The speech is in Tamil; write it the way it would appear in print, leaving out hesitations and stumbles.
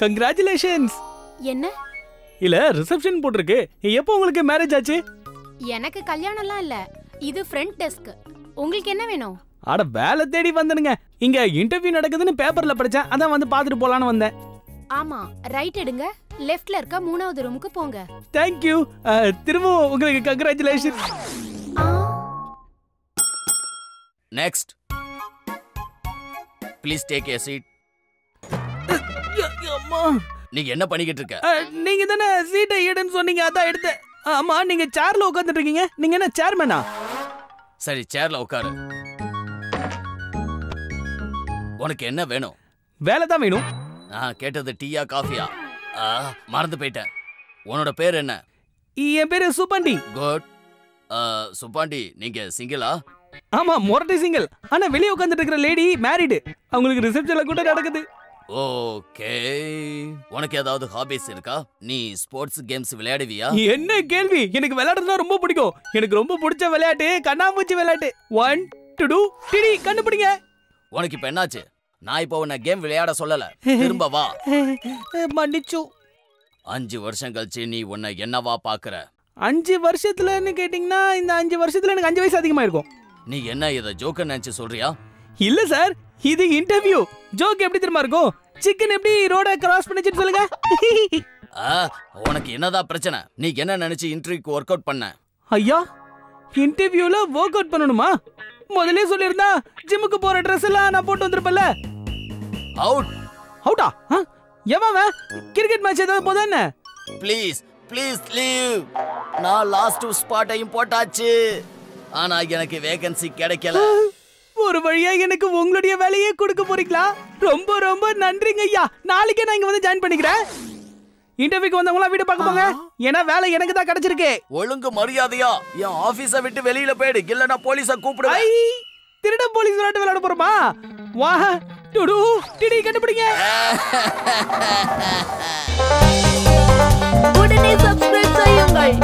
கங்க்ராச்சுலேஷன்ஸ். என்ன? இல்ல ரிசப்ஷன் போட்டுருக்கு. எப்போ உங்களுக்கு மேரேஜ் ஆச்சு? எனக்கு கல்யாணம்லாம் இல்ல. இது ஃப்ரண்ட் டெஸ்க். உங்களுக்கு என்ன வேணும்? அட வேலை தேடி வந்தனுங்க. இங்க இன்டர்வியூ நடக்குதுன்னு பேப்பர்ல படிச்சேன். அதான் வந்து பாத்துட்டு போலான்னு வந்தேன். ஆமா, ரைட் எடுங்க. லெஃப்ட்ல இருக்க 3வது ரூமுக்கு போங்க. Thank you. திரும்ப உங்களுக்கு congratulation. Next. Please take a seat. அம்மா, நீங்க என்ன பண்ணிக்கிட்டு இருக்க? நீங்க தானே சீட்டை எடுன்னு சொன்னீங்க, அதான் எடுத்தேன். ஆமா, நீங்க சேர்ல உட்கார்ந்துட்டு இருக்கீங்க. நீங்க என்ன சேர்மேனா? சரி, சேர்ல உட்காரு. உனக்கு என்ன வேணும்? வேலை தான் வேணும். நான் கேட்டது டீயா காஃபியா? மறந்து போயிட்டேன். உன்னோட பேர் என்ன? என் பேரு சுப்பாண்டி. குட். சுப்பாண்டி, நீங்க சிங்கிளா? ஆமா, மொரட்டை சிங்கிள். ஆனா வெளியே உட்கார்ந்துட்டு இருக்கிற லேடி மேரிடு. அவங்களுக்கு ரிசப்ஷன்ல கூட நடக்குது. ஓகே. உனக்கு ஏதாவது ஹாபிஸ் இருக்கா? நீ ஸ்போர்ட்ஸ் கேம்ஸ் விளையாடுவியா? என்ன கேள்வி! எனக்கு விளையாடுறதுனா ரொம்ப பிடிக்கும். எனக்கு ரொம்ப பிடிச்ச விளையாட்டு கண்ணாமூச்சி விளையாட்டு. 1 2 3 கண்டுபிடிங்க. உனக்கு இப்ப என்னாச்சு? நான் இப்போ உன்னை கேம் விளையாட சொல்லல. திரும்ப வா. மன்னிச்சு. 5 வருஷம் கழிச்சு நீ உன்னை என்னவா பாக்குற? 5 வருஷத்துலன்னு கேட்டீங்கன்னா இந்த 5 வருஷத்துல எனக்கு 5 வயசு அதிகமா இருக்கும். நீ என்ன இத ஜோக்க நினைச்சு சொல்றியா? இல்ல சார், இது இன்டர்வியூ. ஜோக் எப்படி தெரியுமா இருக்கும்? சிக்கன் எப்படி ரோட கிராஸ் பண்ணிச்சுன்னு சொல்லுங்க. உனக்கு என்னதான் பிரச்சனை? நீ என்ன நினைச்சு இன்டர்வியூக்கு ஒர்க் அவுட் பண்ண? ஐயா, இன்டர்வியூல ஒர்க் அவுட் பண்ணணுமா? முதல்ல சொல்லிருந்தா ஜிம்முக்கு போற ட்ரெஸ் எல்லாம் நான் போட்டு வந்திருப்பேன்ல. அவுட். அவுட்டா? எவன் கிரிக்கெட் மேட்ச் ஏதாவது போதா என்ன? Please please leave. நான் லாஸ்ட் ஸ்பாட்டையும் போட்டாச்சு. ஆனா எனக்கு வேகன்சி கிடைக்கல. ஒரு வழியா எனக்கு உங்களுடைய வேலையே கொடுக்க போறீங்களா? ரொம்ப ரொம்ப நன்றிங்க ஐயா. நாளைக்கே நான் இங்க வந்து ஜாயின் பண்ணிக்கிறேன். இன்டர்வியூக்கு வந்தவங்களா வீடு பார்க்க போங்க. ஏன்னா வேலை எனக்கு தான் கிடைச்சிருக்கு. ஒழுங்கு மரியாதையா என் ஆபீஸை விட்டு வெளியில போயிடு, இல்லனா போலீஸை கூப்பிடுவேன். திருட போலீஸ் விளையாட போறோமா? வா டுடு டிடி கண்டுபிடிங்க. உடனே சப்ஸ்கிரைப் செய்யுங்கள்.